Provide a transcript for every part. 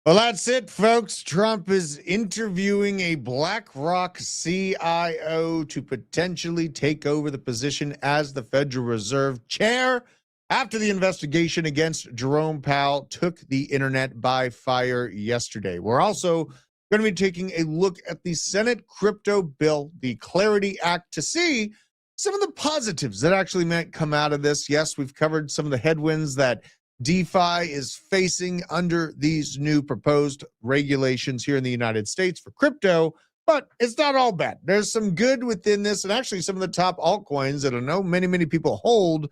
Well, that's it, folks. Trump is interviewing a BlackRock CIO to potentially take over the position as the Federal Reserve chair after the investigation against Jerome Powell took the internet by fire yesterday. We're also going to be taking a look at the Senate crypto bill, the Clarity Act, to see some of the positives that actually might come out of this. Yes, we've covered some of the headwinds that DeFi is facing under these new proposed regulations here in the United States for crypto, but it's not all bad. There's some good within this, and actually some of the top altcoins that I know many people hold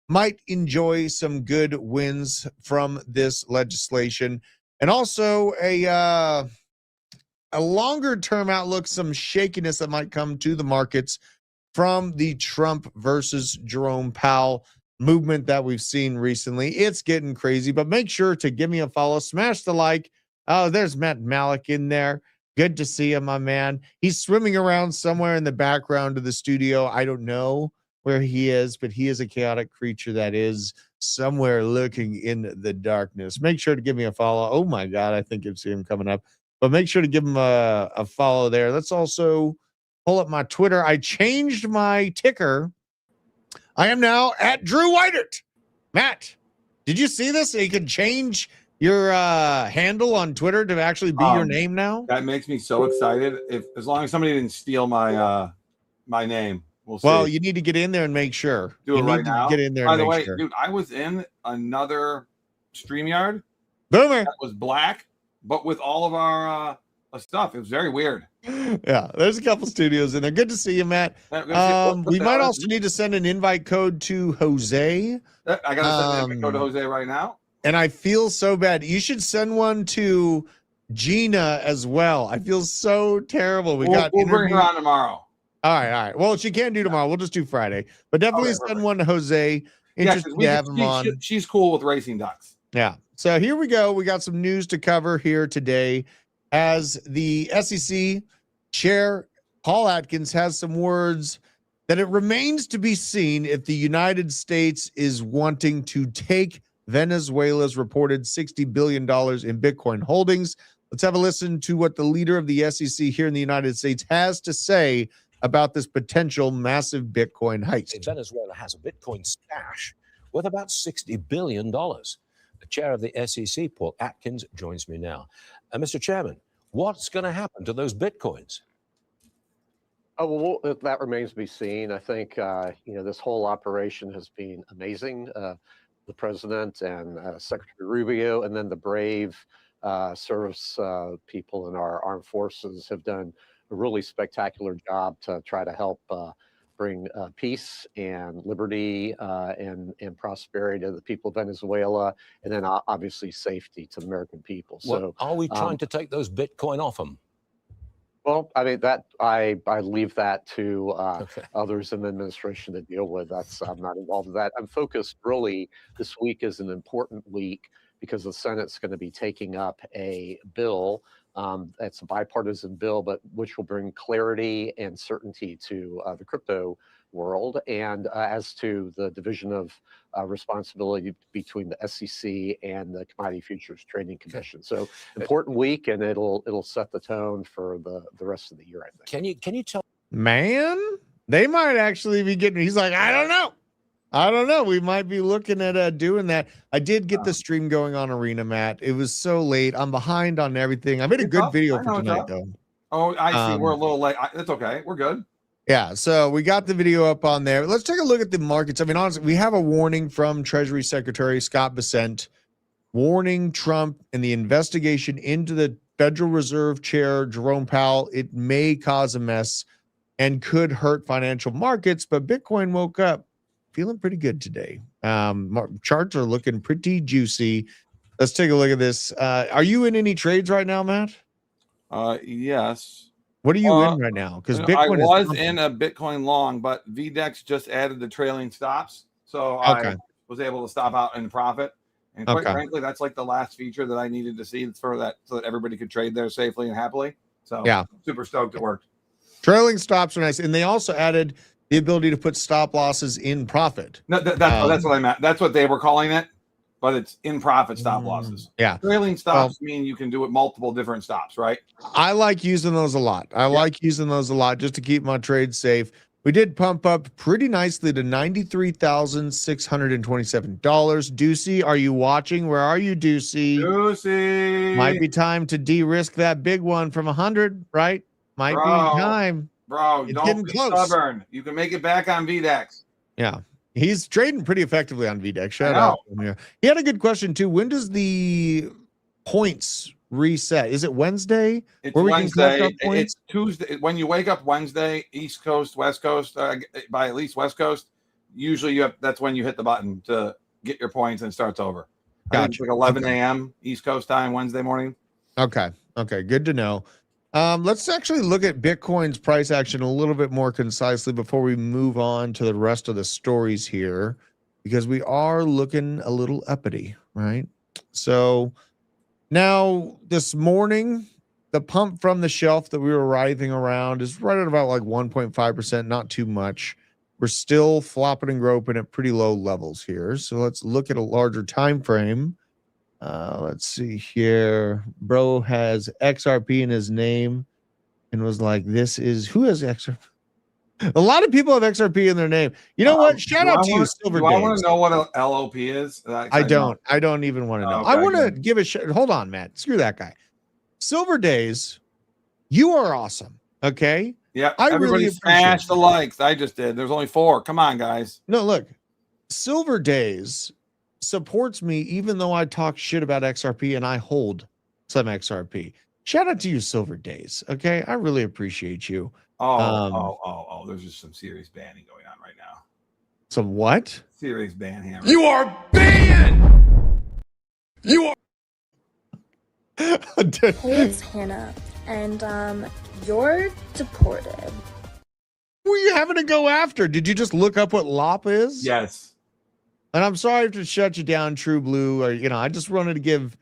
might enjoy some good wins from this legislation, and also a longer-term outlook, some shakiness that might come to the markets from the Trump versus Jerome Powell movement that we've seen recently. It's getting crazy, but make sure to give me a follow, smash the like. Oh, there's Matt Malik in there. Good to see him, my man. He's swimming around somewhere in the background of the studio. I don't know where he is, but he is a chaotic creature that is somewhere lurking in the darkness. Make sure to give me a follow. Oh my God, I think you'll see him coming up, but make sure to give him a follow there. Let's also pull up my Twitter. I changed my ticker. I am now at Drew Weidert. Matt, did you see this? You can change your handle on Twitter to actually be your name now. That makes me so excited. As long as somebody didn't steal my my name, we'll see. Well, you need to get in there and make sure. Do it right now. Get in there. By the way, dude, I was in another StreamYard. Boomer. That was black, but with all of our stuff. It was very weird. Yeah, there's a couple studios in there. Good to see you, Matt. We might also need to send an invite code to Jose. I got to send an invite code to Jose right now. And I feel so bad. You should send one to Gina as well. I feel so terrible. We'll bring her on tomorrow. All right. Well, she can't do tomorrow. We'll just do Friday. But definitely send one to Jose. Interested to have him on. She's cool with racing ducks. Yeah. So here we go. We got some news to cover here today, as the SEC chair, Paul Atkins, has some words that it remains to be seen if the United States is wanting to take Venezuela's reported $60 billion in Bitcoin holdings. Let's have a listen to what the leader of the SEC here in the United States has to say about this potential massive Bitcoin heist. Venezuela has a Bitcoin stash worth about $60 billion. The chair of the SEC, Paul Atkins, joins me now. Mr. Chairman, what's going to happen to those Bitcoins? Oh, well, that remains to be seen. I think, this whole operation has been amazing. The president and Secretary Rubio, and then the brave service people in our armed forces have done a really spectacular job to try to help bring peace and liberty and prosperity to the people of Venezuela, and then obviously safety to the American people. So, are we trying to take those Bitcoin off them? Well, I mean, that I leave that to others in the administration to deal with. I'm not involved in that. I'm focused really. This week is an important week because the Senate's going to be taking up a bill. It's a bipartisan bill, but which will bring clarity and certainty to the crypto world, and as to the division of responsibility between the SEC and the Commodity Futures Trading Commission. So important week, and it'll set the tone for the rest of the year, I think. Can you tell? Man, they might actually be getting. He's like, I don't know. We might be looking at doing that. I did get the stream going on Arena, Matt. It was so late. I'm behind on everything. I made a good video for tonight, though. Oh, I see. We're a little late. That's okay. We're good. Yeah, so we got the video up on there. Let's take a look at the markets. I mean, honestly, we have a warning from Treasury Secretary Scott Bessent warning Trump and the investigation into the Federal Reserve Chair, Jerome Powell. It may cause a mess and could hurt financial markets, but Bitcoin woke up feeling pretty good today. Charts are looking pretty juicy. Let's take a look at this. Are you in any trades right now, Matt? Yes. What are you in right now? Because Bitcoin I was in a Bitcoin long, but VDEX just added the trailing stops, so I was able to stop out and profit. And quite frankly, that's like the last feature that I needed to see for that, so that everybody could trade there safely and happily. So yeah, super stoked it worked. Trailing stops are nice, and they also added the ability to put stop losses in profit. No, that's what I meant. That's what they were calling it. but it's in profit stop losses. Yeah. Trailing stops mean you can do it multiple different stops, right? I like using those a lot. I like using those a lot just to keep my trade safe. We did pump up pretty nicely to $93,627. Deucey, are you watching? Where are you, Deucey? Deucey. Might be time to de-risk that big one from 100, right? Might be time. Bro, it's don't be stubborn. You can make it back on VDEX. Yeah. He's trading pretty effectively on VDEX. Shout out to him here. He had a good question, too. When does the points reset? Is it Wednesday? It's where we Wednesday. Can collect our points? It's Tuesday. When you wake up Wednesday, East Coast, West Coast, by at least West Coast, usually that's when you hit the button to get your points and it starts over. Gotcha. It's like 11 a.m. East Coast time Wednesday morning. Okay. Good to know. Let's actually look at Bitcoin's price action a little bit more concisely before we move on to the rest of the stories here, because we are looking a little uppity, right? So now this morning, the pump from the shelf that we were writhing around is right at about like 1.5%, not too much. We're still flopping and groping at pretty low levels here. So let's look at a larger time frame. Let's see here. Bro has XRP in his name and was like, this is who has XRP? A lot of people have XRP in their name. You know what? Shout out to you, Silver Days. I want to know what a LOP is. I don't even want to know. Okay, I want to give a shit. Hold on, Matt. Screw that guy. Silver Days, you are awesome. Okay. Yeah. Everybody smash the likes. I just did. There's only 4. Come on, guys. No, look. Silver Days supports me even though I talk shit about XRP and I hold some XRP. Shout out to you, Silver Days. Okay. I really appreciate you. There's just some serious banning going on right now. Some what? Serious ban hammer. You are banned. You are. Hey, it's Hannah, and you're deported. Who are you having to go after? Did you just look up what LOP is? Yes. And I'm sorry to shut you down, True Blue. Or I just wanted to give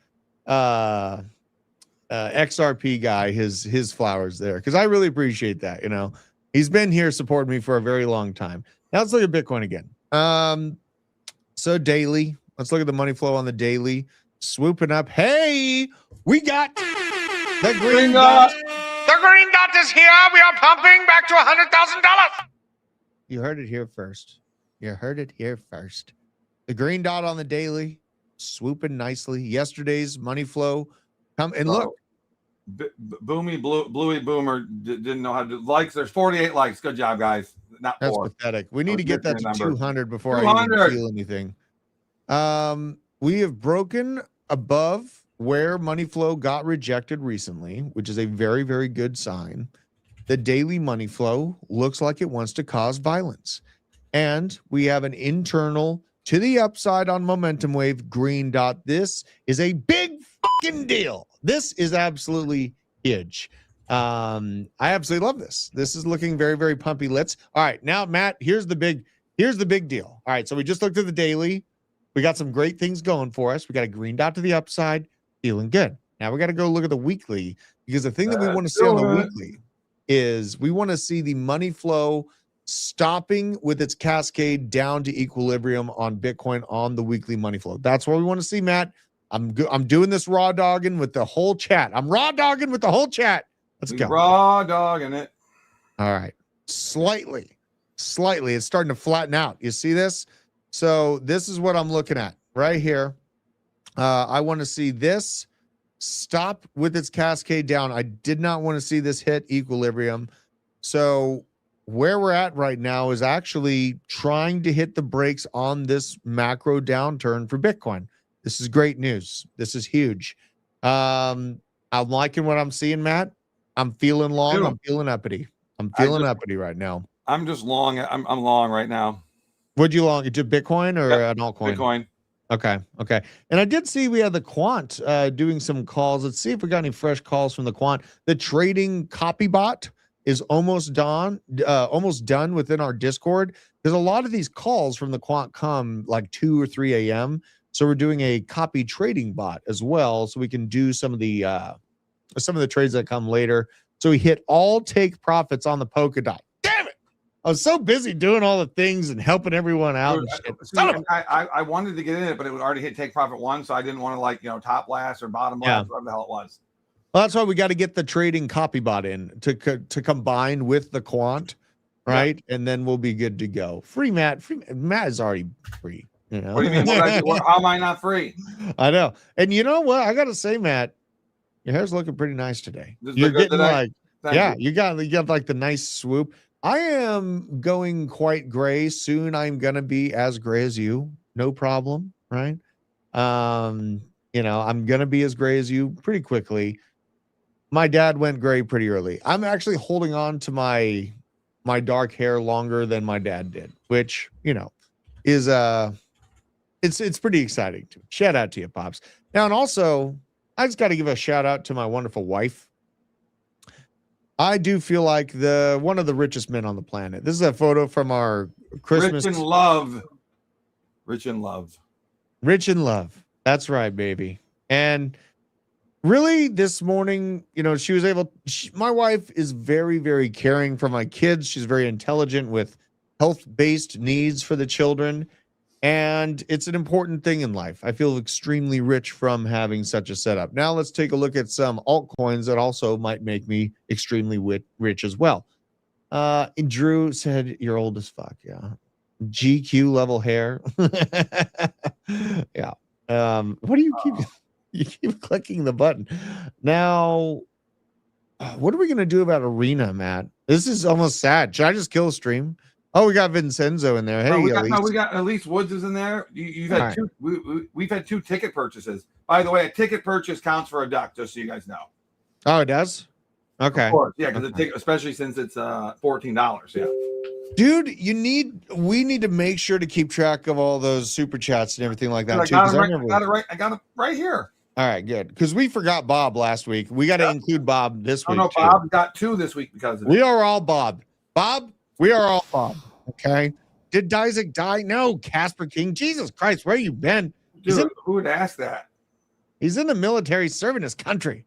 XRP guy his flowers there because I really appreciate that. He's been here supporting me for a very long time. Now let's look at Bitcoin again. So daily, let's look at the money flow on the daily. Swooping up. Hey, we got the green dot. The green dot is here. We are pumping back to $100,000. You heard it here first. The green dot on the daily, swooping nicely. Yesterday's money flow. Come and look. Bluey Boomer didn't know how to do likes. There's 48 likes. Good job, guys. Not 4. That's pathetic. We need to get that to 200 before 200. I even feel anything. We have broken above where money flow got rejected recently, which is a very, very good sign. The daily money flow looks like it wants to cause violence. And we have an internal to the upside on momentum wave green dot. This is a big fucking deal. This is absolutely huge. I absolutely love this. This is looking very, very pumpy. All right, now, Matt, here's the big deal. All right, so we just looked at the daily. We got some great things going for us. We got a green dot to the upside, feeling good. Now we got to go look at the weekly because the thing that we want to see on the weekly is we want to see the money flow stopping with its cascade down to equilibrium on Bitcoin on the weekly money flow. That's what we want to see, Matt. I'm doing this raw dogging with the whole chat. Let's go. Raw dogging it. All right. Slightly. It's starting to flatten out. You see this? So this is what I'm looking at right here. I want to see this stop with its cascade down. I did not want to see this hit equilibrium. So where we're at right now is actually trying to hit the brakes on this macro downturn for Bitcoin. This is great news. This is huge. I'm liking what I'm seeing, Matt. I'm feeling long. Dude, I'm feeling uppity. I'm feeling uppity right now. I'm just long. I'm long right now. Would you long? To Bitcoin or an altcoin? Bitcoin. Okay. And I did see we had the quant doing some calls. Let's see if we got any fresh calls from the quant. The trading copy bot is almost done within our Discord. There's a lot of these calls from the quant come like 2 or 3 a.m. So we're doing a copy trading bot as well, so we can do some of the trades that come later. So we hit all take profits on the polka dot. Damn it! I was so busy doing all the things and helping everyone out. And shit. I wanted to get in it, but it would already hit take profit 1, so I didn't want to top last or bottom last, whatever the hell it was. Well, that's why we got to get the trading copy bot in to combine with the quant, right? Yeah. And then we'll be good to go. Free Matt is already free. You know? What do you mean? How am I not free? I know. And you know what? I got to say, Matt, your hair's looking pretty nice today. You're getting like, you got like the nice swoop. I am going quite gray soon. I'm gonna be as gray as you, no problem, right? I'm gonna be as gray as you pretty quickly. My dad went gray pretty early. I'm actually holding on to my dark hair longer than my dad did, which is it's pretty exciting too. Shout out to you, Pops. Now, and also, I just got to give a shout out to my wonderful wife. I do feel like one of the richest men on the planet. This is a photo from our Christmas. Rich in love. Rich in love. Rich in love. That's right, baby. And really, this morning, she was my wife is very, very caring for my kids. She's very intelligent with health-based needs for the children. And it's an important thing in life. I feel extremely rich from having such a setup. Now let's take a look at some altcoins that also might make me extremely rich as well. Drew said, "You're old as fuck." Yeah. GQ level hair. Yeah. What do you keep? You keep clicking the button. Now, what are we going to do about Arena, Matt? This is almost sad. Should I just kill the stream? Oh, we got Vincenzo in there. Hey, we got Elise Woods is in there. You've had two. We've had 2 ticket purchases. By the way, a ticket purchase counts for a duck, just so you guys know. Oh, it does? Okay. Of course. Yeah, because especially since it's $14. Yeah. Dude, we need to make sure to keep track of all those super chats and everything like that too. I got it right here. All right, good. Because we forgot Bob last week. We got to include Bob this week. No, Bob got 2 this week because of it. We are all Bob. We are all Bob. Okay. Did Isaac die? No, Casper King. Jesus Christ, where you been? Dude, who would ask that? He's in the military serving his country.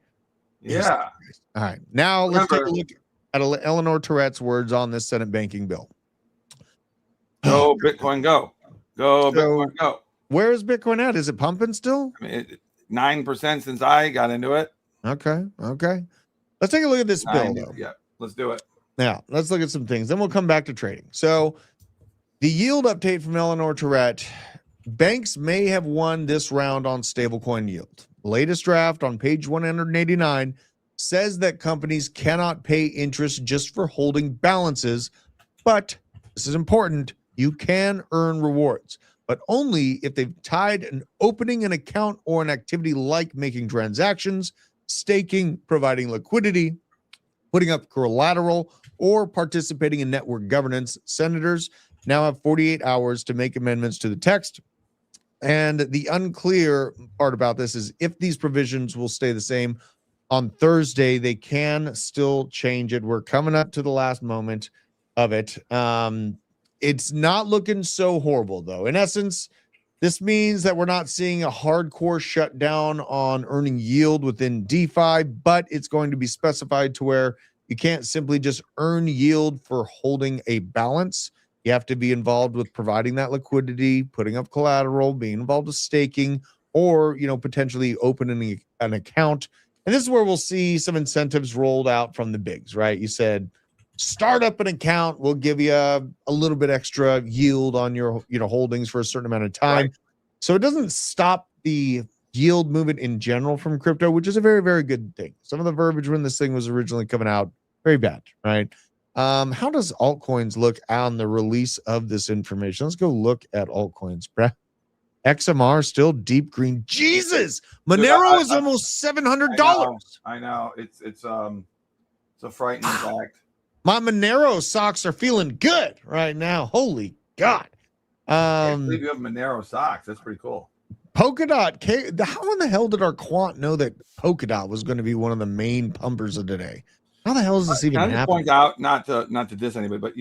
Yeah. All right. Now let's take a look at Eleanor Tourette's words on this Senate banking bill. Go Bitcoin, go. Bitcoin, go. Where is Bitcoin at? Is it pumping still? 9% since I got into it. Okay. Let's take a look at this bill, though. Yeah, let's do it. Now, let's look at some things. Then we'll come back to trading. So, the yield update from Eleanor Tourette. Banks may have won this round on stablecoin yield. The latest draft on page 189 says that companies cannot pay interest just for holding balances, but this is important. You can earn rewards, but only if they've tied opening an account or an activity like making transactions, staking, providing liquidity, putting up collateral, or participating in network governance. Senators now have 48 hours to make amendments to the text. And the unclear part about this is if these provisions will stay the same on Thursday, they can still change it. We're coming up to the last moment of it. It's not looking so horrible, though. In essence, this means that we're not seeing a hardcore shutdown on earning yield within DeFi, but it's going to be specified to where you can't simply just earn yield for holding a balance. You have to be involved with providing that liquidity, putting up collateral, being involved with staking, or potentially opening an account. And this is where we'll see some incentives rolled out from the bigs, right? You said, start up an account. We'll give you a little bit extra yield on your holdings for a certain amount of time. Right. So it doesn't stop the yield movement in general from crypto, which is a very, very good thing. Some of the verbiage when this thing was originally coming out, very bad, right? How does altcoins look on the release of this information? Let's go look at altcoins, bruh. XMR still deep green. Jesus, Monero is almost $700. I know. It's a frightening fact. My Monero socks are feeling good right now. Holy God. I believe you have Monero socks. That's pretty cool. Polkadot. How in the hell did our quant know that Polkadot was going to be one of the main pumpers of today? How the hell is this even happening? I point out, not to diss anybody, but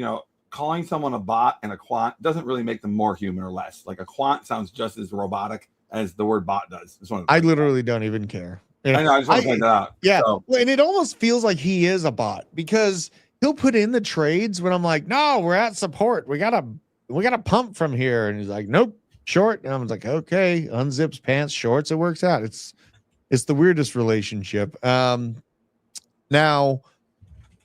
calling someone a bot and a quant doesn't really make them more human or less. Like a quant sounds just as robotic as the word bot does. I literally don't even care. I know. I just want to point that out. Yeah, so. And it almost feels like he is a bot because he'll put in the trades when I'm like, no, we're at support. We gotta pump from here. And he's like, nope, short. And I was like, okay, unzips pants, shorts. It works out. It's the weirdest relationship. Now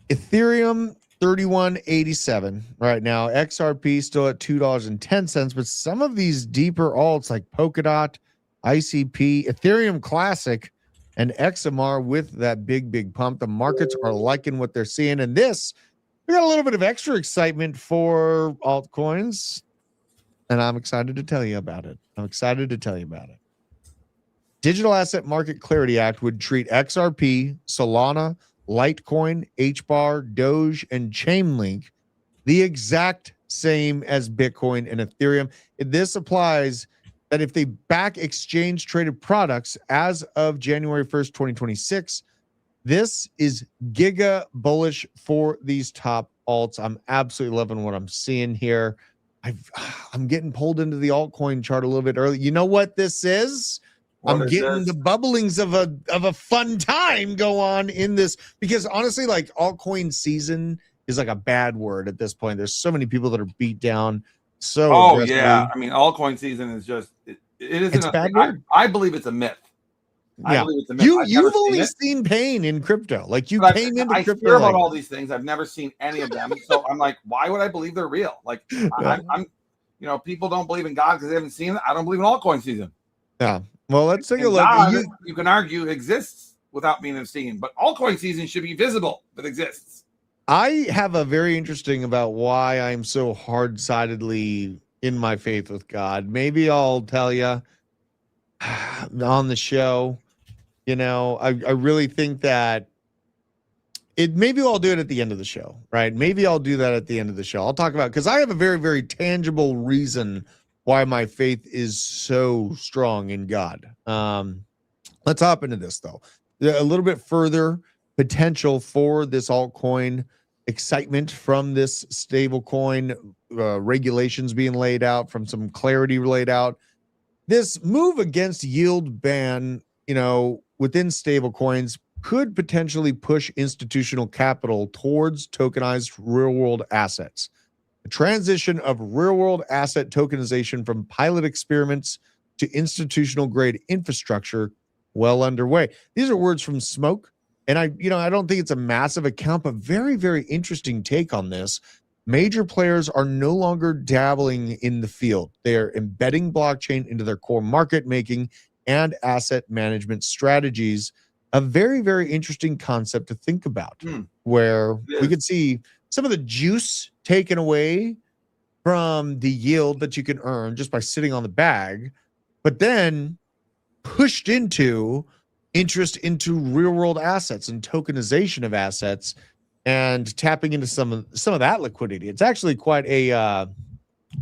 Ethereum 31.87 right now. XRP still at $2.10. But some of these deeper alts like Polkadot, ICP, Ethereum Classic, and XMR with that big pump. The markets are liking what they're seeing. And this, we got a little bit of extra excitement for altcoins. And I'm excited to tell you about it. Digital Asset Market Clarity Act would treat XRP, Solana, Litecoin, HBAR, Doge, and Chainlink the exact same as Bitcoin and Ethereum. This applies that if they back exchange traded products as of January 1st, 2026, this is giga bullish for these top alts. I'm absolutely loving what I'm seeing here. I'm getting pulled into the altcoin chart a little bit early. You know what this is? I'm getting the bubblings of a fun time go on in this, because honestly, like, altcoin season is like a bad word at this point. There's so many people that are beat down. So yeah, I mean, altcoin season is just it isn't. It's a bad word. I believe it's a myth. Yeah, you've only seen pain in crypto. Like, you came into crypto. I hear about all these things. I've never seen any of them. So I'm like, why would I believe they're real? Like, I'm people don't believe in God because they haven't seen it. I don't believe in altcoin season. Yeah. Well, let's take a look. God, you can argue exists without being seen, but altcoin season should be visible that exists. I have a very interesting about why I'm so hard-sidedly in my faith with God. Maybe I'll tell you on the show. I really think that maybe I'll do it at the end of the show, right? Maybe I'll do that at the end of the show. I'll talk about, because I have a very, very tangible reason why my faith is so strong in God. Let's hop into this, though. A little bit further potential for this altcoin excitement from this stable coin, regulations being laid out, from some clarity laid out. This move against yield ban, within stable coins could potentially push institutional capital towards tokenized real-world assets. The transition of real-world asset tokenization from pilot experiments to institutional-grade infrastructure well underway. These are words from Smoke, and I don't think it's a massive account, but very, very interesting take on this. Major players are no longer dabbling in the field. They are embedding blockchain into their core market making and asset management strategies. A very, very interesting concept to think about, where we could see some of the juice taken away from the yield that you can earn just by sitting on the bag, but then pushed into interest into real world assets and tokenization of assets and tapping into some of that liquidity. It's actually quite an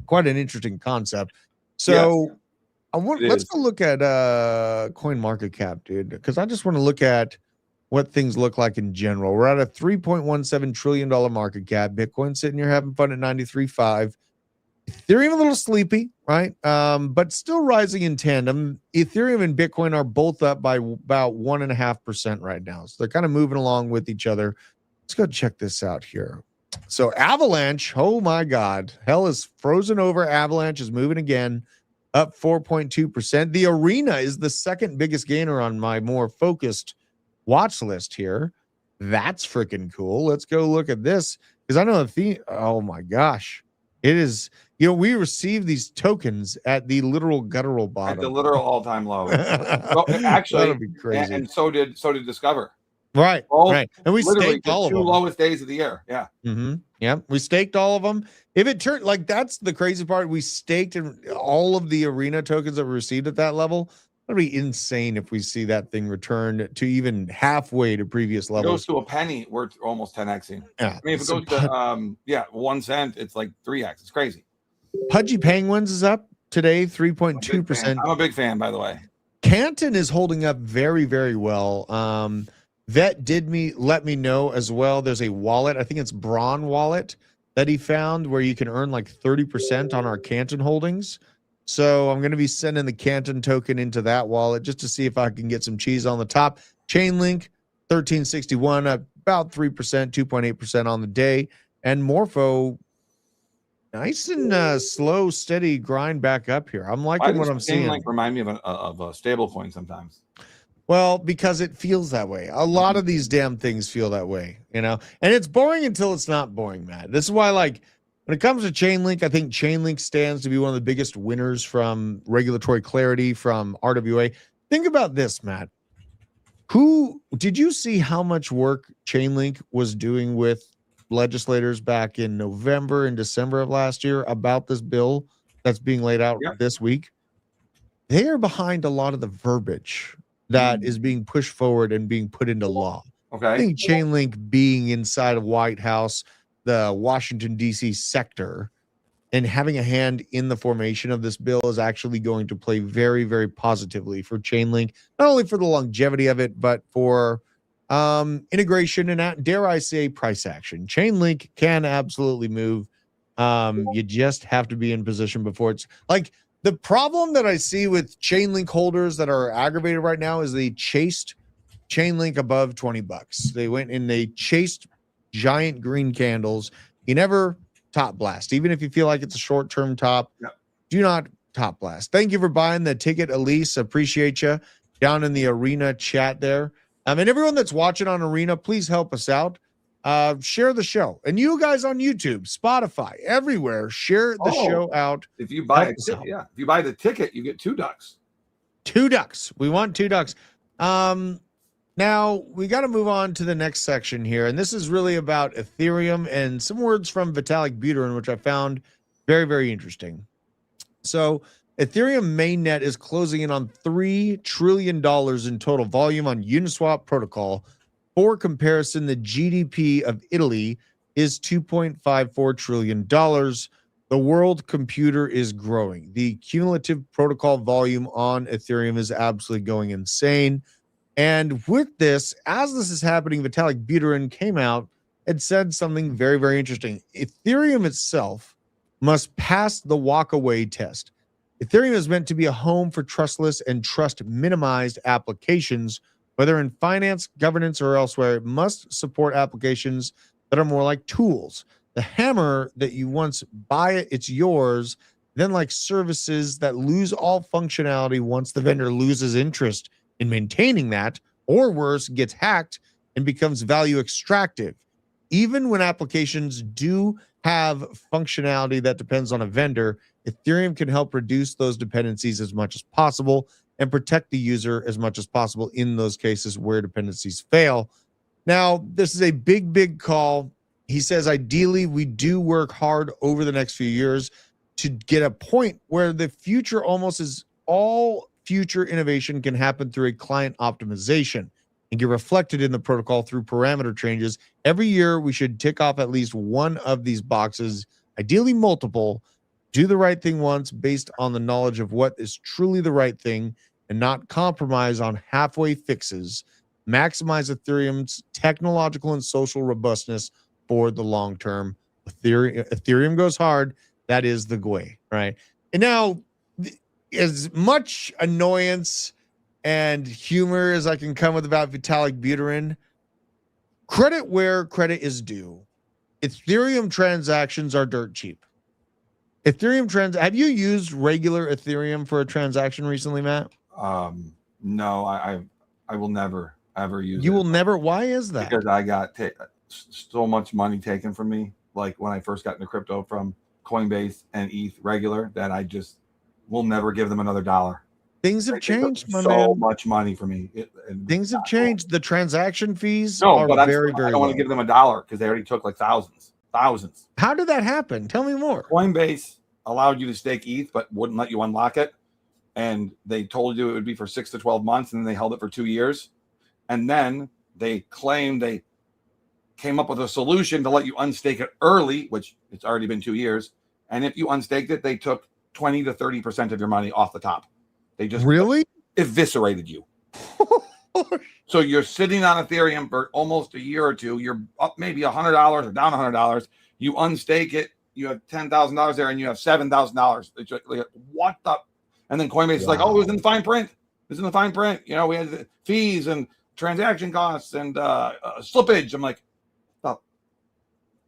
interesting concept. So let's go look at coin market cap, dude, because I just want to look at what things look like in general. We're at a $3.17 trillion market cap. Bitcoin sitting here having fun at 93.5. Ethereum a little sleepy, right? But still rising in tandem. Ethereum and Bitcoin are both up by about 1.5% right now. So they're kind of moving along with each other. Let's go check this out here. So Avalanche, oh my God, hell is frozen over. Avalanche is moving again, up 4.2%. The Arena is the second biggest gainer on my more focused watch list here. That's freaking cool. Let's go look at this, because I know oh my gosh, it is. We received these tokens at the literal guttural bottom, at the literal all-time low. Well, actually, that'd be crazy. And so did Discover. Right, right. And we staked all of them. Two lowest days of the year. Yeah. Yeah, we staked all of them. If it turned, like, that's the crazy part. We staked all of the Arena tokens that we received at that level. That'd be insane if we see that thing return to even halfway to previous levels. It goes to a penny, we're almost 10xing. Yeah. I mean, if it goes to 1 cent, it's like 3x. It's crazy. Pudgy Penguins is up today, 3.2%. I'm a big fan, by the way. Canton is holding up very, very well. Vet let me know as well. There's a wallet, I think it's Braun Wallet, that he found where you can earn like 30% on our Canton holdings. So I'm going to be sending the Canton token into that wallet just to see if I can get some cheese on the top. Chainlink 1361 up about 3%, 2.8% on the day. And Morpho, nice and slow, steady grind back up here. I'm liking what I'm seeing. Like remind me of a stable coin sometimes. Well, because it feels that way. A lot of these damn things feel that way, you know. And it's boring until it's not boring, Matt. This is why, like, when it comes to Chainlink, I think Chainlink stands to be one of the biggest winners from regulatory clarity from RWA. Think about this, Matt. Who did you see how much work Chainlink was doing with legislators back in November and December of last year about this bill that's being laid out this week? They are behind a lot of the verbiage that is being pushed forward and being put into law. Okay. I think Chainlink being inside of White House, the Washington, D.C. sector, and having a hand in the formation of this bill is actually going to play very, very positively for Chainlink, not only for the longevity of it, but for integration and, dare I say, price action. Chainlink can absolutely move. You just have to be in position before it's like the problem that I see with Chainlink holders that are aggravated right now is they chased Chainlink above $20. They went and they chased giant green candles. You never top blast, even if you feel like it's a short-term top. Do not top blast. Thank you for buying the ticket, Elise. Appreciate you down in the Arena chat there. And everyone that's watching on Arena, please help us out. Share the show. And you guys on YouTube, Spotify, everywhere, share the show out. If you buy if you buy the ticket, you get $2. $2. We want $2. Now we got to move on to the next section here. And this is really about Ethereum and some words from Vitalik Buterin, which I found very, very interesting. So Ethereum mainnet is closing in on $3 trillion in total volume on Uniswap protocol. For comparison, the GDP of Italy is $2.54 trillion. The world computer is growing. The cumulative protocol volume on Ethereum is absolutely going insane. And with this, as this is happening, Vitalik Buterin came out and said something very, very interesting. Ethereum itself must pass the walk-away test. Ethereum is meant to be a home for trustless and trust-minimized applications, whether in finance, governance, or elsewhere. It must support applications that are more like tools. The hammer that you once buy it, it's yours. Then like services that lose all functionality once the vendor loses interest in maintaining that, or worse, gets hacked and becomes value extractive. Even when applications do have functionality that depends on a vendor, Ethereum can help reduce those dependencies as much as possible and protect the user as much as possible in those cases where dependencies fail. Now, this is a big, big call. He says, ideally, we do work hard over the next few years to get a point where the future almost is all future innovation can happen through a client optimization and get reflected in the protocol through parameter changes. Every year, we should tick off at least one of these boxes, ideally multiple. Do the right thing once based on the knowledge of what is truly the right thing and not compromise on halfway fixes. Maximize Ethereum's technological and social robustness for the long term. Ethereum goes hard. That is the way, right? And now, as much annoyance and humor as I can come with about Vitalik Buterin, credit where credit is due. Ethereum transactions are dirt cheap. Have you used regular Ethereum for a transaction recently, Matt? No, I will never ever use it. You will never? Why is that? Because I got so much money taken from me, like when I first got into crypto from Coinbase and ETH regular, that I just will never give them another dollar. Things have changed, my man. So much money for me. Things have changed. The transaction fees are very, very I don't want to give them a dollar because they already took like thousands. How did that happen? Tell me more. Coinbase allowed you to stake ETH, but wouldn't let you unlock it. And they told you it would be for 6 to 12 months, and then they held it for 2 years. And then they claimed they came up with a solution to let you unstake it early, which it's already been 2 years. And if you unstaked it, they took 20 to 30% of your money off the top. They just really eviscerated you. So you're sitting on Ethereum for almost a year or two. You're up maybe $100 or down $100. You unstake it. You have $10,000 there, and you have $7,000. Like, what the? And then Coinbase is like, oh, it was in the fine print. It was in the fine print. You know, we had fees and transaction costs and slippage. I'm like, oh.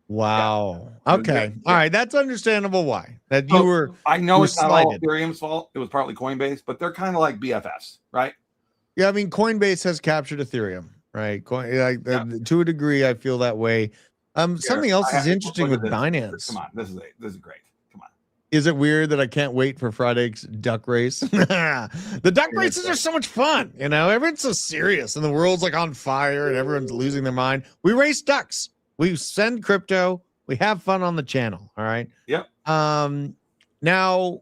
Wow. Yeah. Okay. Yeah. All right. That's understandable why. That So, you were. I know were it's not all slighted. Ethereum's fault. It was partly Coinbase, but they're kind of like BFFs, right? Yeah, I mean, Coinbase has captured Ethereum, right? To a degree, I feel that way. Something else is interesting with Binance. Come on, this is great. Come on. Is it weird that I can't wait for Friday's duck race? The duck races are so much fun. You know, everyone's so serious and the world's like on fire and everyone's losing their mind. We race ducks. We send crypto. We have fun on the channel. All right. Yep. Now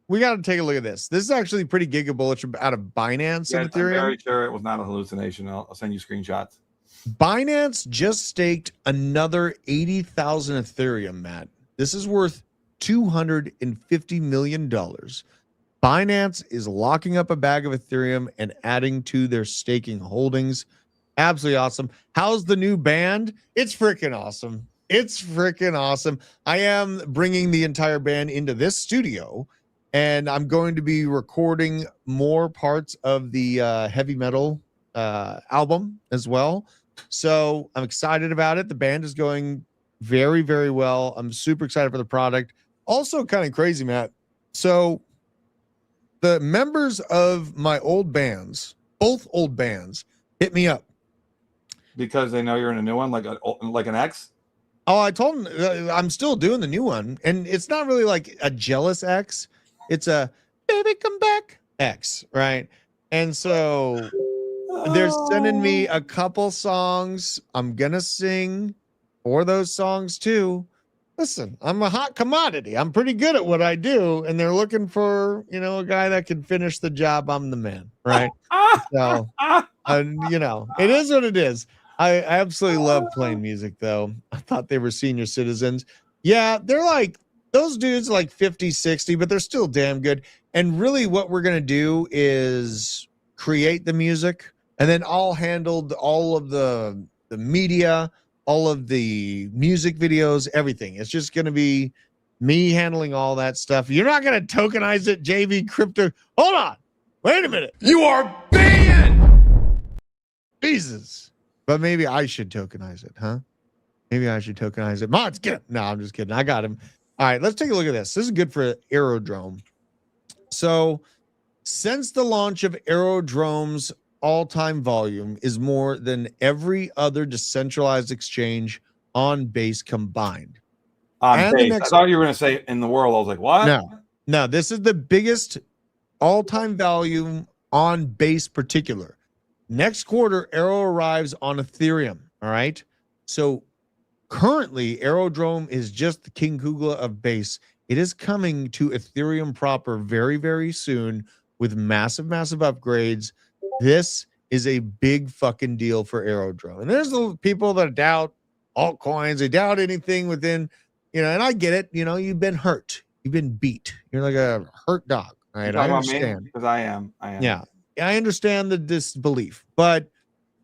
we got to take a look at this. This is actually pretty giga bullish out of Binance and Ethereum. I'm very sure it was not a hallucination. I'll send you screenshots. Binance just staked another 80,000 Ethereum, Matt. This is worth $250 million. Binance is locking up a bag of Ethereum and adding to their staking holdings. Absolutely awesome. How's the new band? It's freaking awesome. It's freaking awesome. I am bringing the entire band into this studio, and I'm going to be recording more parts of the heavy metal album as well. So I'm excited about it. The band is going very, very well. I'm super excited for the product. Also kind of crazy, Matt. So the members of my old bands, both old bands, hit me up. Because they know you're in a new one, like an X? Oh, I told them I'm still doing the new one. And it's not really like a jealous X. It's a baby come back X, right? And so they're sending me a couple songs. I'm going to sing for those songs too. Listen, I'm a hot commodity. I'm pretty good at what I do. And they're looking for, a guy that can finish the job. I'm the man, right? So, it is what it is. I absolutely love playing music, though. I thought they were senior citizens. Yeah, they're like, those dudes are like 50, 60, but they're still damn good. And really what we're going to do is create the music, and then I'll handle all of the media, all of the music videos, everything. It's just going to be me handling all that stuff. You're not going to tokenize it, JV Crypto. Hold on. Wait a minute. You are banned. Jesus. But maybe I should tokenize it, huh? Maybe I should tokenize it. Mods, get him. No, I'm just kidding. I got him. All right, let's take a look at this. This is good for Aerodrome. So since the launch of Aerodrome's all-time volume is more than every other decentralized exchange on Base combined. On Base. I thought you were going to say in the world. I was like, what? No, this is the biggest all-time volume on Base particular. Next quarter, Aero arrives on Ethereum. All right. So currently, Aerodrome is just the King Kugla of Base. It is coming to Ethereum proper very, very soon with massive, massive upgrades. This is a big fucking deal for Aerodrome. And there's the people that doubt altcoins. They doubt anything within, and I get it. You've been hurt. You've been beat. You're like a hurt dog. Right. I understand. Because I am. Yeah. I understand the disbelief, but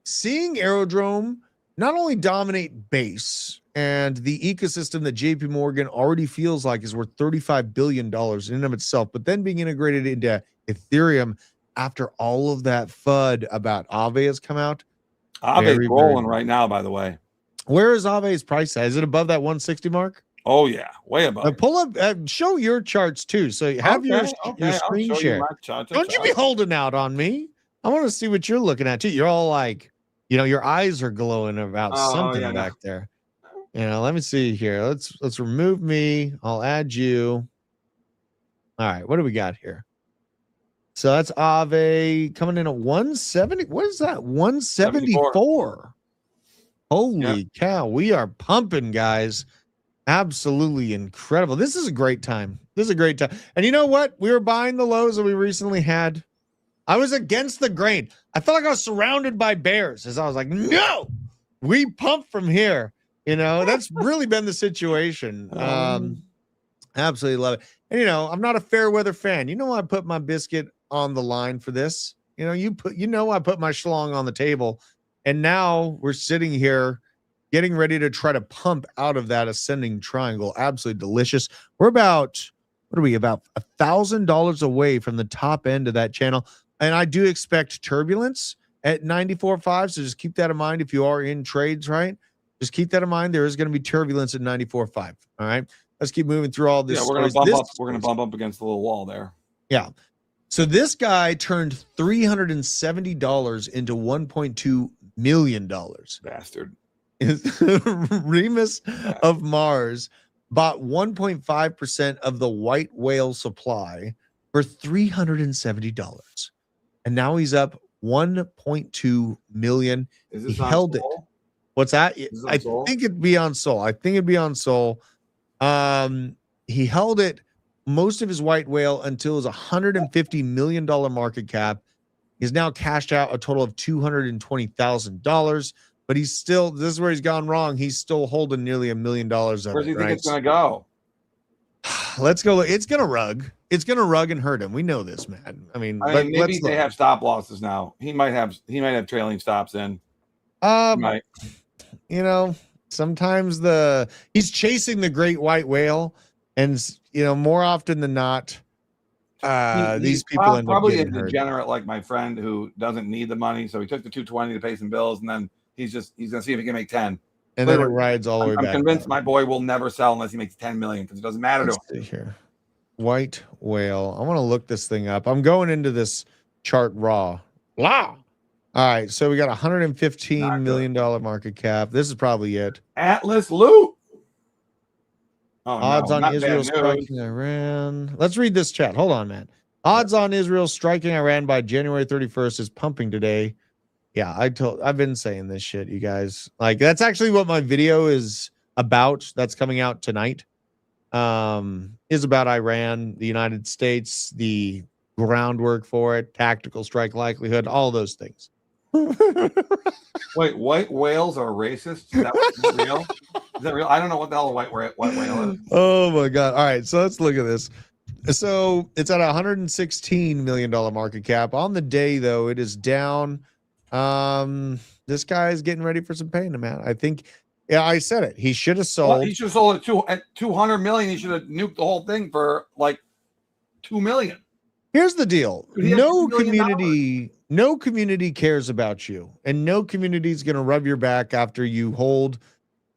seeing Aerodrome not only dominate Base and the ecosystem that JP Morgan already feels like is worth $35 billion in and of itself, but then being integrated into Ethereum after all of that FUD about Aave has come out. Aave's rolling right now, by the way. Where is Aave's price at? Is it above that 160 mark? Oh, yeah. Way above. Pull up, show your charts too. So you have your screen share. Don't you be holding out on me. I want to see what you're looking at too. You're all like, your eyes are glowing about something back there. Let me see here. Let's remove me. I'll add you. All right. What do we got here? So that's Aave coming in at 170. What is that? 174. Holy cow. We are pumping, guys. Absolutely incredible. This is a great time. And you know what? We were buying the lows that we recently had. I was against the grain. I felt like I was surrounded by bears as I was like, no, we pump from here. That's really been the situation. Absolutely love it. And, I'm not a fair weather fan. I put my biscuit on the line for this. I put my schlong on the table. And now we're sitting here getting ready to try to pump out of that ascending triangle. Absolutely delicious. We're about $1,000 away from the top end of that channel. And I do expect turbulence at 94.5. So just keep that in mind if you are in trades, right? Just keep that in mind. There is going to be turbulence at 94.5. All right. Let's keep moving through all this. Yeah, we're going to bump up. We're going to bump up against the little wall there. Yeah. So this guy turned $370 into $1.2 million. Bastard. Remus of Mars bought 1.5% of the white whale supply for $370. And now he's up 1.2 million. Is this he on held Sol? it. What's that? I Sol? think it'd be on Sol. I think it'd be on Sol. He held it, most of his white whale, until it was $150 million market cap. He's now cashed out a total of $220,000, but he's still, this is where he's gone wrong. He's still holding nearly $1 million of it. Where do you think right? it's going to go? Let's go. It's going to rug. It's going to rug and hurt him. We know this, man. I mean maybe they have stop losses now. He might have trailing stops in. You know, sometimes he's chasing the great white whale, and more often than not, these people end up probably a getting hurt. degenerate like my friend who doesn't need the money, so he took the 220 to pay some bills, and then he's going to see if he can make 10. And then it rides all the way back. I'm convinced my boy will never sell unless he makes 10 million, because it doesn't matter to him. See here. White whale. I want to look this thing up. I'm going into this chart raw. All right, so we got $115 million market cap. This is probably it. Atlas loot. Odds on Israel striking Iran. Let's read this chat. Hold on, man. Odds on Israel striking Iran by January 31st is pumping today. Yeah, I've been saying this shit, you guys. Like, that's actually what my video is about. That's coming out tonight. Is about Iran, the United States, the groundwork for it, tactical strike likelihood, all those things. Wait, white whales are racist? Is that real? Is that real? I don't know what the hell a white whale is. Oh my god! All right, so let's look at this. So it's at $116 million market cap on the day, though. It is down. This guy is getting ready for some pain, man. I think. Yeah, I said it. He should have sold. Well, he should have sold it at 200 million. He should have nuked the whole thing for like 2 million. Here's the deal. No community cares about you, and no community is going to rub your back after you hold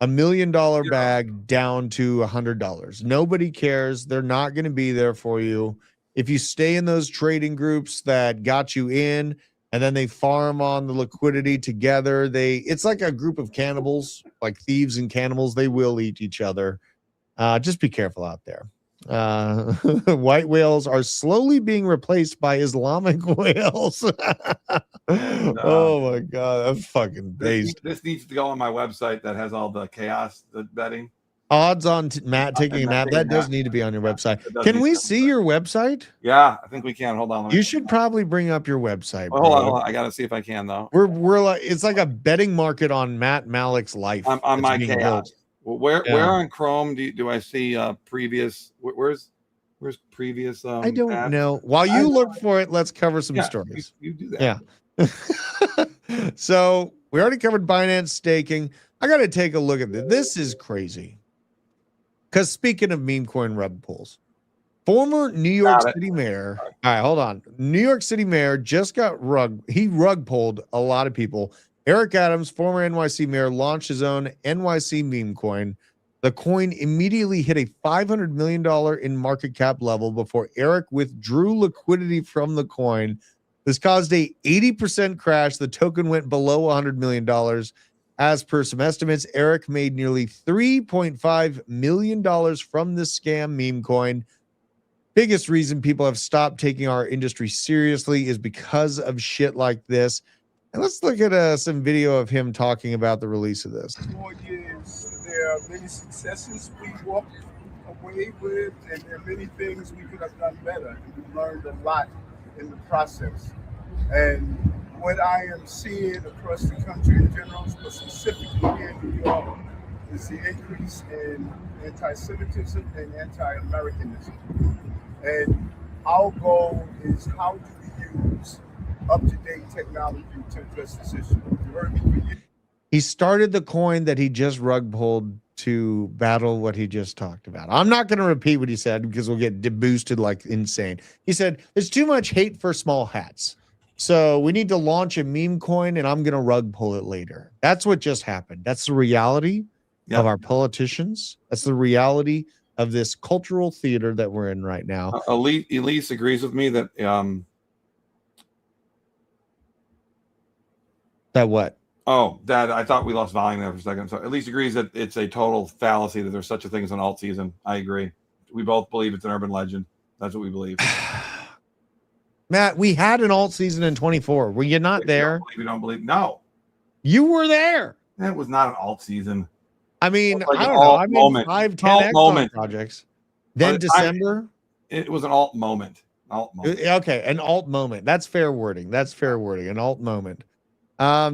$1 million bag down to $100. Nobody cares. They're not going to be there for you. If you stay in those trading groups that got you in, and then they farm on the liquidity together, it's like a group of cannibals, like thieves and cannibals. They will eat each other. Just be careful out there. White whales are slowly being replaced by Islamic whales. Oh my god, that's fucking based. This needs to go on my website that has all the chaos, the betting. Odds on Matt taking a nap. That does need to be on your website. Can we see your website? Yeah, I think we can. Hold on. You should probably bring up your website. Hold on. I gotta see if I can though. We're like, it's like a betting market on Matt Malik's life. On my chaos. Well, where on Chrome do I see previous? Where's previous? I don't know. While you look for it, let's cover some stories. You do that. Yeah. So we already covered Binance staking. I got to take a look at this. This is crazy. Because speaking of meme coin rug pulls, former New York City mayor. All right, hold on. New York City mayor just got rug pulled a lot of people. Eric Adams, former NYC mayor, launched his own NYC meme coin. The coin immediately hit a $500 million in market cap level before Eric withdrew liquidity from the coin. This caused a 80% crash. The token went below $100 million. As per some estimates, Eric made nearly $3.5 million from this scam meme coin. Biggest reason people have stopped taking our industry seriously is because of shit like this. And let's look at some video of him talking about the release of this. 4 years, there are many successes we walked away with, and there are many things we could have done better. And we learned a lot in the process. And what I am seeing across the country in general, but specifically here in New York, is the increase in anti-Semitism and anti-Americanism. And our goal is how do we use up-to-date technology to address this issue. You heard me for years. He started the coin that he just rug pulled to battle what he just talked about. I'm not going to repeat what he said because we'll get boosted like insane. He said, there's too much hate for small hats. So we need to launch a meme coin, and I'm going to rug pull it later. That's what just happened. That's the reality of our politicians. That's the reality of this cultural theater that we're in right now. Elise agrees with me that that what? Oh, Dad, I thought we lost volume there for a second. So Elise agrees that it's a total fallacy that there's such a thing as an alt season. I agree. We both believe it's an urban legend. That's what we believe. Matt, we had an alt season in 24. Were you not there? We don't believe. No. You were there. That was not an alt season. I mean, like I don't know. I mean, 5, 10 moment projects. Then December. It was an alt moment. Alt moment. Okay, an alt moment. That's fair wording. That's fair wording. An alt moment.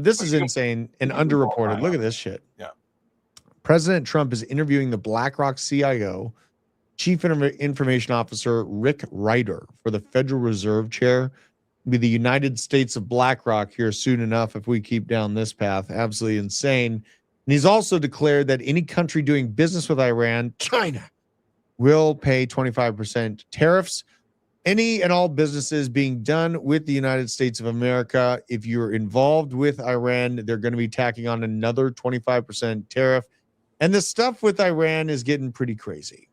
This is insane and underreported. Look at this shit. Yeah. President Trump is interviewing the BlackRock CIO, Chief Information Officer Rick Ryder, for the Federal Reserve chair. Be the United States of BlackRock here soon enough if we keep down this path. Absolutely insane. And he's also declared that any country doing business with Iran, China, will pay 25% tariffs. Any and all businesses being done with the United States of America, if you're involved with Iran, they're going to be tacking on another 25% tariff. And the stuff with Iran is getting pretty crazy.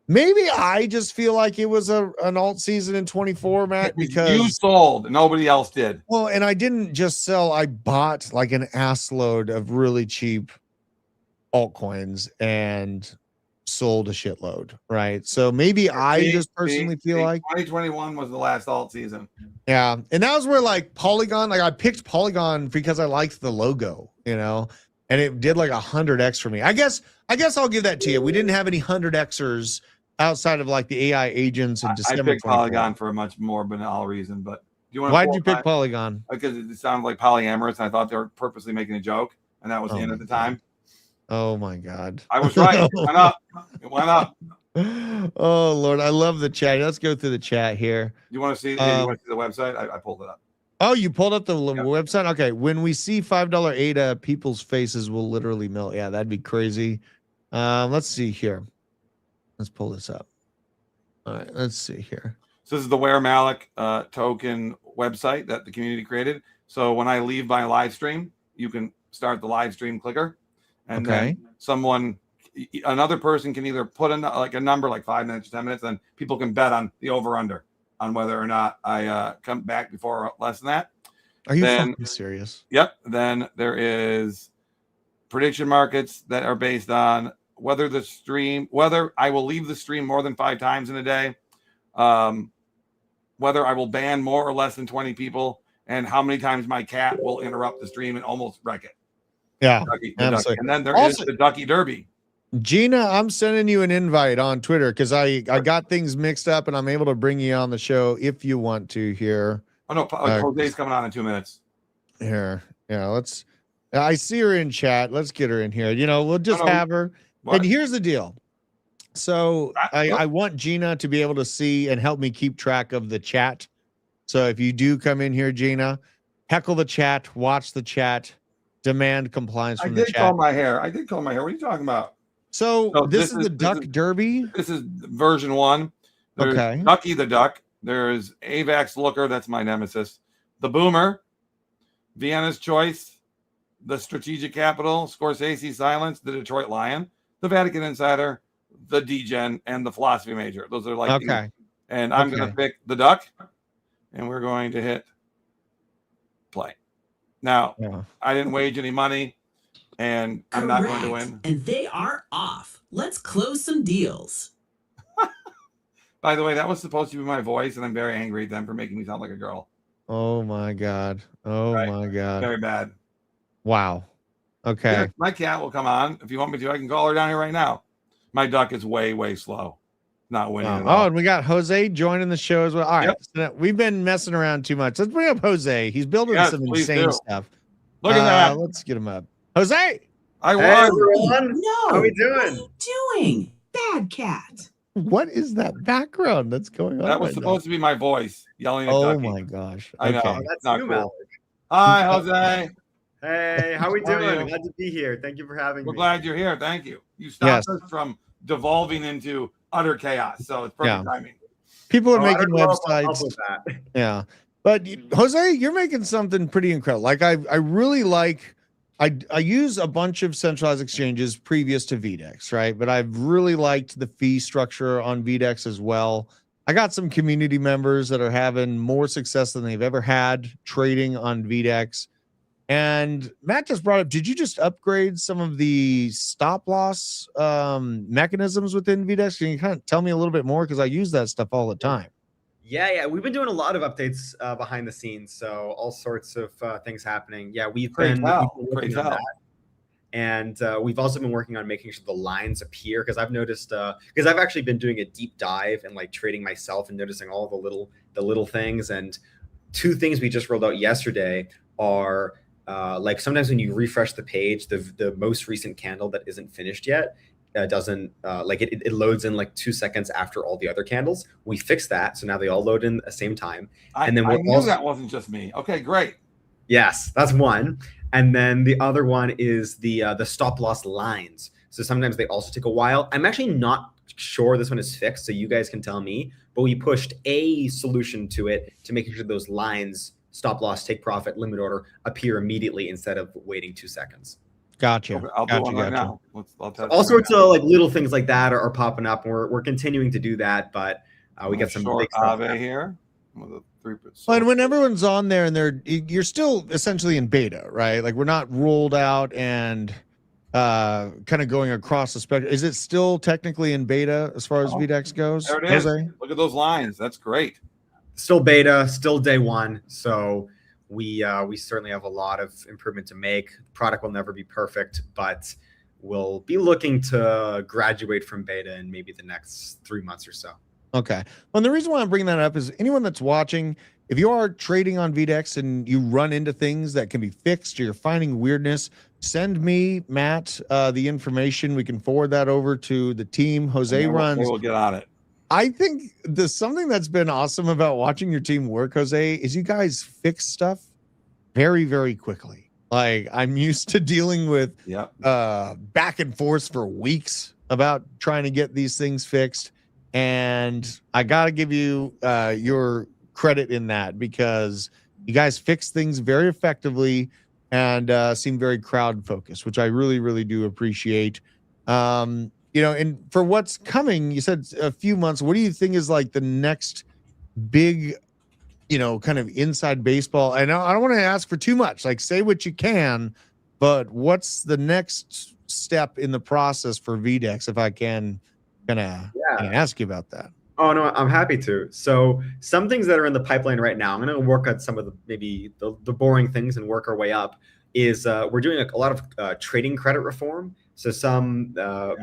Maybe I just feel like it was an alt season in 24, Matt, because you sold, nobody else did. Well, and I didn't just sell, I bought like an ass load of really cheap altcoins and sold a shitload, right? So maybe I just personally feel like 2021 was the last alt season. Yeah. And that was where like Polygon, like I picked Polygon because I liked the logo, you know, and it did like 100x for me. I guess I'll give that to you. We didn't have any 100xers outside of like the AI agents in December. I picked Polygon for a much more banal reason, but do you want? Why did you pick Polygon? Because it sounded like polyamorous, and I thought they were purposely making a joke, and that was in at the time. Oh my God. I was right. It went up. Oh Lord, I love the chat. Let's go through the chat here. You want to see? You want to see the website? I pulled it up. Oh, you pulled up the website? Okay. When we see $5 ADA, people's faces will literally melt. Yeah, that'd be crazy. Let's see here. Let's pull this up. All right, let's see here. So this is the Where Malik token website that the community created. So when I leave my live stream, you can start the live stream clicker, and then another person can either put in like a number, like 5 minutes, 10 minutes, and people can bet on the over under on whether or not I come back before or less than that. Are you fucking serious? Yep. Then there is prediction markets that are based on whether I will leave the stream more than 5 times in a day, whether I will ban more or less than 20 people, and how many times my cat will interrupt the stream and almost wreck it. Yeah, absolutely. And then there is the Ducky Derby. Gina, I'm sending you an invite on Twitter because I got things mixed up, and I'm able to bring you on the show if you want to here. Oh no, Jose's coming on in 2 minutes. Here, yeah, I see her in chat. Let's get her in here. You know, we'll just have her. What? And here's the deal. So I want Gina to be able to see and help me keep track of the chat. So if you do come in here, Gina, heckle the chat, watch the chat, demand compliance from the chat. I did comb my hair. What are you talking about? So this is the Duck Derby. This is version 1. There's Ducky the Duck. There's Avax Looker. That's my nemesis. The Boomer. Vienna's Choice. The Strategic Capital. Scorsese Silence. The Detroit Lion. The Vatican Insider. The Degen. And the Philosophy Major. Those are like and I'm going to pick the Duck. And we're going to hit play. Now, I didn't wage any money. And I'm not going to win. And they are off. Let's close some deals. By the way, that was supposed to be my voice, and I'm very angry at them for making me sound like a girl. Oh my God. My God. Very bad. Wow. Okay. Yeah, my cat will come on. If you want me to, I can call her down here right now. My duck is way, way slow. Not winning at all. Oh, and we got Jose joining the show as well. All right. So we've been messing around too much. Let's bring up Jose. He's building some insane stuff. Look at that. Let's get him up. Jose, I won. Hey, everyone. No. How are we doing? What are you doing? Bad cat. What is that background that's going on? That was supposed to be my voice yelling at Ducky. Oh my gosh. I know. That's not you, cool. Malik. Hi, Jose. Hey, how we How are doing? you? Glad to be here. Thank you for having We're me. glad you're here. Thank you. You stopped us from devolving into utter chaos. So it's perfect timing. People are I making don't know if I'll help websites. with that. Yeah. But Jose, you're making something pretty incredible. Like I really like I use a bunch of centralized exchanges previous to VDEX, right? But I've really liked the fee structure on VDEX as well. I got some community members that are having more success than they've ever had trading on VDEX. And Matt just brought up, did you just upgrade some of the stop loss mechanisms within VDEX? Can you kind of tell me a little bit more? Because I use that stuff all the time. Yeah, we've been doing a lot of updates behind the scenes, so all sorts of things happening. Yeah, we've been working on that, and we've also been working on making sure the lines appear. Because I've noticed, because I've actually been doing a deep dive and like trading myself and noticing all the little things. And two things we just rolled out yesterday are like sometimes when you refresh the page, the most recent candle that isn't finished yet doesn't like it loads in like 2 seconds after all the other candles. We fixed that, so now they all load in at the same time. And then I knew that wasn't just me. Okay, great. Yes, that's one. And then the other one is the stop loss lines. So sometimes they also take a while. I'm actually not sure this one is fixed, so you guys can tell me. But we pushed a solution to it to making sure those lines, stop loss, take profit, limit order, appear immediately instead of waiting 2 seconds. Gotcha. Okay, I'll do one right now. All sorts of like little things like that are popping up, and we're continuing to do that. But we got some big stuff here. With a 3%. Well, and when everyone's on there and you're still essentially in beta, right? Like we're not rolled out and kind of going across the spectrum. Is it still technically in beta as far as VDEX goes? There it is. Look at those lines. That's great. Still beta, still day one. So we certainly have a lot of improvement to make. The product will never be perfect, but we'll be looking to graduate from beta in maybe the next 3 months or so. Okay. Well, and the reason why I'm bringing that up is anyone that's watching, if you are trading on VDEX and you run into things that can be fixed or you're finding weirdness, send me, Matt, the information. We can forward that over to the team. Jose runs. We'll get on it. I think something that's been awesome about watching your team work, Jose, is you guys fix stuff very, very quickly. Like I'm used to dealing with back and forth for weeks about trying to get these things fixed. And I got to give you your credit in that because you guys fix things very effectively and seem very crowd focused, which I really, really do appreciate. You know, and for what's coming, you said a few months. What do you think is like the next big, you know, kind of inside baseball? I know I don't want to ask for too much. Like, say what you can, but what's the next step in the process for VDEX? If I can, kind of ask you about that. Oh no, I'm happy to. So some things that are in the pipeline right now, I'm going to work on some of the maybe the boring things and work our way up. Is we're doing a lot of trading credit reform. So some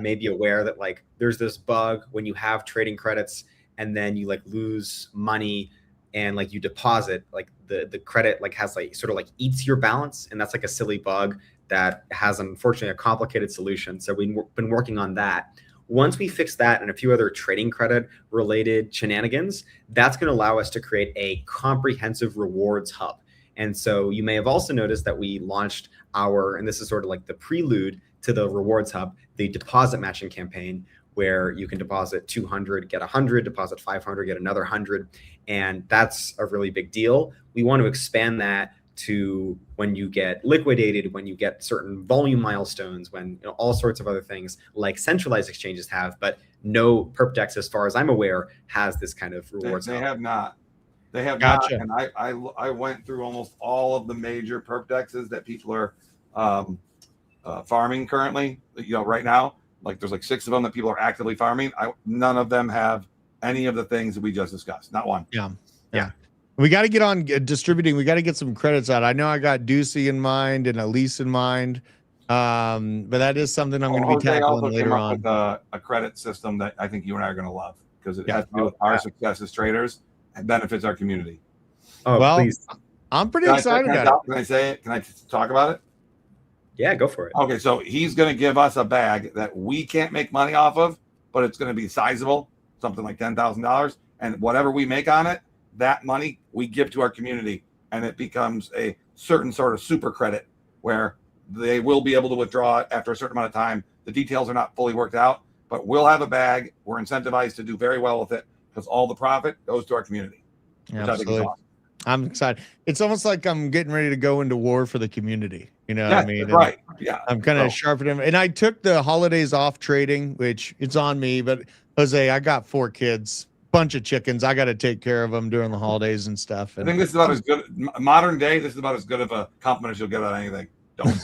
may be aware that like there's this bug when you have trading credits and then you like lose money and like you deposit, like the credit like has like sort of like eats your balance, and that's like a silly bug that has unfortunately a complicated solution. So we've been working on that. Once we fix that and a few other trading credit related shenanigans, that's going to allow us to create a comprehensive rewards hub. And so you may have also noticed that we launched and this is sort of like the prelude to the rewards hub, the deposit matching campaign, where you can deposit 200, get 100, deposit 500, get another 100. And that's a really big deal. We want to expand that to when you get liquidated, when you get certain volume milestones, when all sorts of other things like centralized exchanges have, but no perp-dex, as far as I'm aware, has this kind of rewards. They have not. They have not. And I went through almost all of the major perp-dexes that people are farming currently. You know, right now, like there's like 6 of them that people are actively farming. None of them have any of the things that we just discussed. Not one. Yeah. We got to get on distributing. We got to get some credits out. I know I got Ducey in mind and Elise in mind, but that is something I'm going to be tackling later on. With a credit system that I think you and I are going to love because it has to do with our success as traders and benefits our community. Oh, well, please. I'm pretty excited about it. Can I say it? Can I talk about it? Yeah, go for it. Okay, so he's going to give us a bag that we can't make money off of, but it's going to be sizable, something like $10,000, and whatever we make on it, that money we give to our community, and it becomes a certain sort of super credit where they will be able to withdraw it after a certain amount of time. The details are not fully worked out, but we'll have a bag. We're incentivized to do very well with it because all the profit goes to our community. Which I think is awesome. I'm excited. It's almost like I'm getting ready to go into war for the community. You know what I mean? Right. Yeah. I'm kind of sharpening. And I took the holidays off trading, which it's on me. But Jose, I got 4 kids, bunch of chickens. I got to take care of them during the holidays and stuff. And I think this is about as good modern day. This is about as good of a compliment as you'll get on anything. Don't.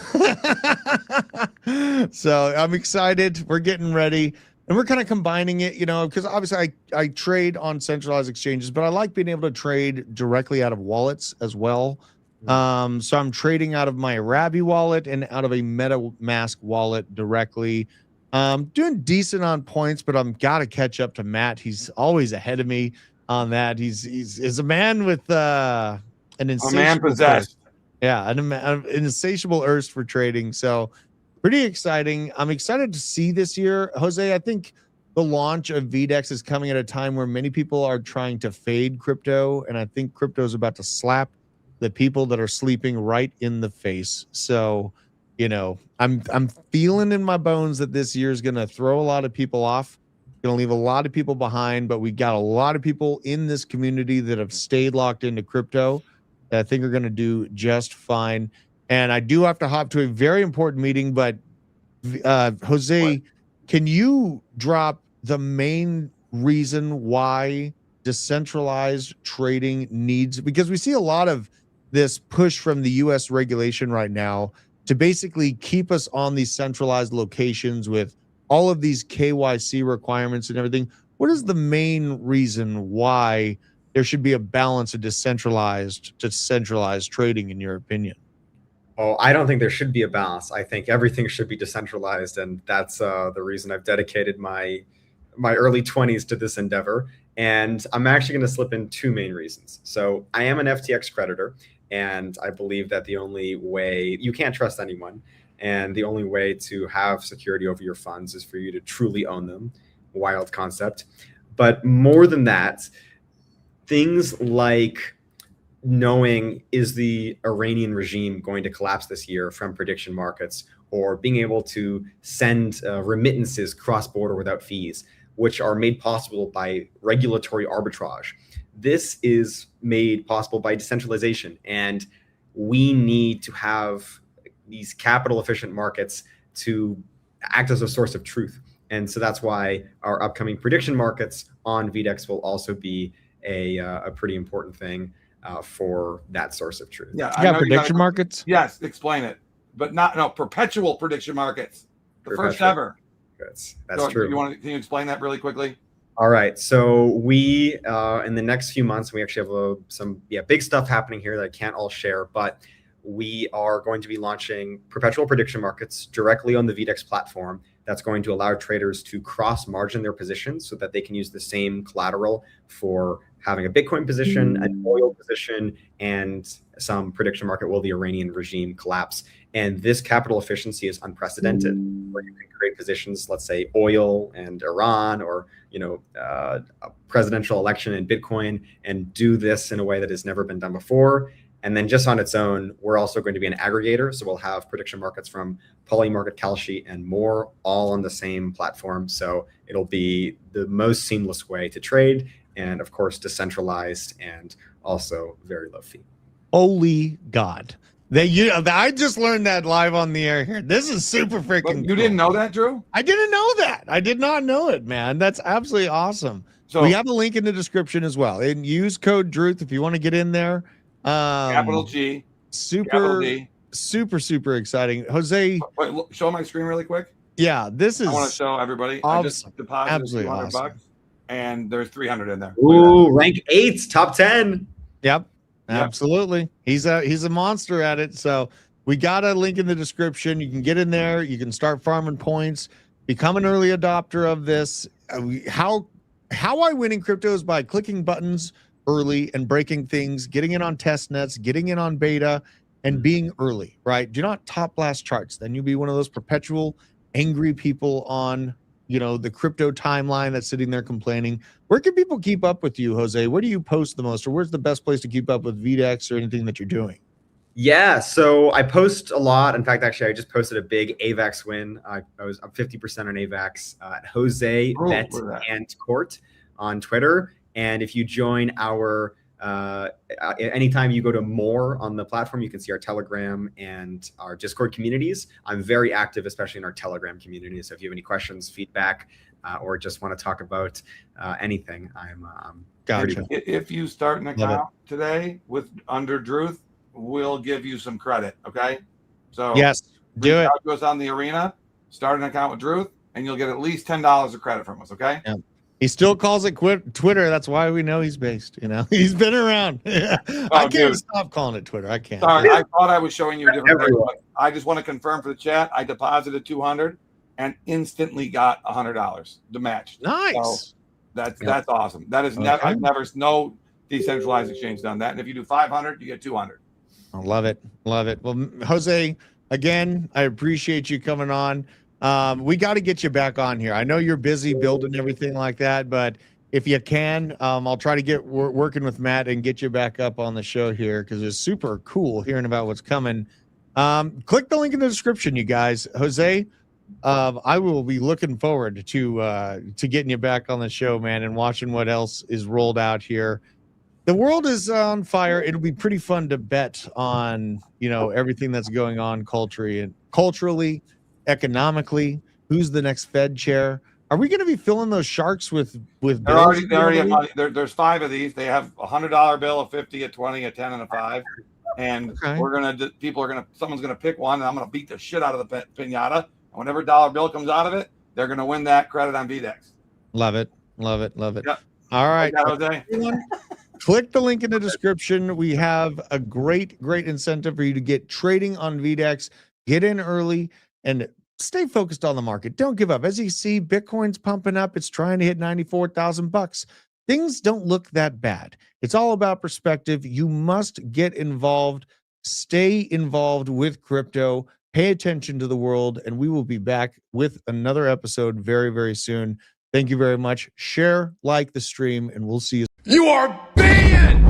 So I'm excited. We're getting ready. And we're kind of combining it, you know, because obviously I trade on centralized exchanges, but I like being able to trade directly out of wallets as well. So I'm trading out of my Arabi wallet and out of a MetaMask wallet directly. Doing decent on points, but I'm got to catch up to Matt. He's always ahead of me on that. He's a man with an insatiable man possessed. Yeah, an insatiable thirst for trading. So pretty exciting. I'm excited to see this year. Jose, I think the launch of VDEX is coming at a time where many people are trying to fade crypto, and I think crypto is about to slap the people that are sleeping right in the face. So, you know, I'm feeling in my bones that this year is going to throw a lot of people off, going to leave a lot of people behind, but we got a lot of people in this community that have stayed locked into crypto that I think are going to do just fine. And I do have to hop to a very important meeting, but Jose, can you drop the main reason why decentralized trading needs, because we see a lot of this push from the US regulation right now to basically keep us on these centralized locations with all of these KYC requirements and everything. What is the main reason why there should be a balance of decentralized to centralized trading, in your opinion? Oh, I don't think there should be a balance. I think everything should be decentralized, and that's the reason I've dedicated my early 20s to this endeavor. And I'm actually going to slip in 2 main reasons. So I am an FTX creditor, and I believe that the only way, you can't trust anyone, and the only way to have security over your funds is for you to truly own them. Wild concept. But more than that, things like knowing, is the Iranian regime going to collapse this year from prediction markets, or being able to send remittances cross-border without fees, which are made possible by regulatory arbitrage. This is made possible by decentralization, and we need to have these capital efficient markets to act as a source of truth. And so that's why our upcoming prediction markets on VDEX will also be a pretty important thing for that source of truth. Yeah, you got prediction markets? Yes, explain it. But perpetual prediction markets. The first ever. That's true. Can you explain that really quickly? All right. So we, in the next few months, we actually have some big stuff happening here that I can't all share, but we are going to be launching perpetual prediction markets directly on the VDEX platform. That's going to allow traders to cross margin their positions so that they can use the same collateral for having a Bitcoin position, an oil position, and some prediction market will the Iranian regime collapse. And this capital efficiency is unprecedented, where you can create positions, let's say oil and Iran, or a presidential election in Bitcoin, and do this in a way that has never been done before. And then just on its own, we're also going to be an aggregator. So we'll have prediction markets from Polymarket, Kalshi, and more, all on the same platform. So it'll be the most seamless way to trade, and of course, decentralized and also very low fee. Holy God. I just learned that live on the air here. This is super freaking cool. You didn't know that, Drew? I didn't know that. I did not know it, man. That's absolutely awesome. So we have a link in the description as well. And use code DRUTH if you want to get in there. Capital G. Super exciting. Jose. Wait, show my screen really quick. Yeah, this is. I want to show everybody. Awesome. I just deposited $200 and there's 300 in there. Ooh, rank 8, top 10. Yep. Absolutely. He's a monster at it. So we got a link in the description. You can get in there. You can start farming points, become an early adopter of this. How I win in crypto is by clicking buttons early and breaking things, getting in on test nets, getting in on beta, and being early, right? Do not top blast charts. Then you'll be one of those perpetual angry people on the crypto timeline that's sitting there complaining. Where can people keep up with you, Jose? Where do you post the most, or where's the best place to keep up with VDEX or anything that you're doing? Yeah, so I post a lot. In fact, actually, I just posted a big AVAX win. I was up 50% on AVAX at Jose Bet and Court on Twitter. And if you join our anytime you go to more on the platform, you can see our Telegram and our Discord communities. I'm very active, especially in our Telegram community. So if you have any questions, feedback, or just want to talk about anything, I'm Gotcha. If you start an account today with under Druth, we'll give you some credit. Okay. So yes, do it. To us on the arena, start an account with Druth, and you'll get at least $10 of credit from us. Okay. Yeah. He still calls it Twitter. That's why we know he's based. You know, he's been around. I can't stop calling it Twitter. I can't. Sorry, I thought I was showing you a different thing, but I just want to confirm for the chat. I deposited $200 and instantly got $100 to match. Nice. So that's awesome. That is I've never no decentralized exchange done that. And if you do 500, you get 200. I love it. Love it. Well, Jose, again, I appreciate you coming on. We got to get you back on here. I know you're busy building everything like that, but if you can, I'll try to get working with Matt and get you back up on the show here because it's super cool hearing about what's coming. Click the link in the description, you guys. Jose, I will be looking forward to getting you back on the show, man, and watching what else is rolled out here. The world is on fire. It'll be pretty fun to bet on, everything that's going on culturally, economically. Who's the next Fed chair? Are we going to be filling those sharks with They already have money. There's 5 of these. They have a $100 bill, a 50, a 20, a 10, and a 5. And someone's gonna pick one, and I'm gonna beat the shit out of the pinata. And whenever dollar bill comes out of it, they're gonna win that credit on VDEX. Love it, love it, love it. Yep. All right, Jose. Click the link in the description. We have a great incentive for you to get trading on VDEX. Get in early and stay focused on the market. Don't give up. As you see, Bitcoin's pumping up. It's trying to hit 94,000 bucks. Things don't look that bad. It's all about perspective. You must get involved, stay involved with crypto, pay attention to the world, and we will be back with another episode very, very soon. Thank you very much. Share, like the stream, and we'll see you. You are banned!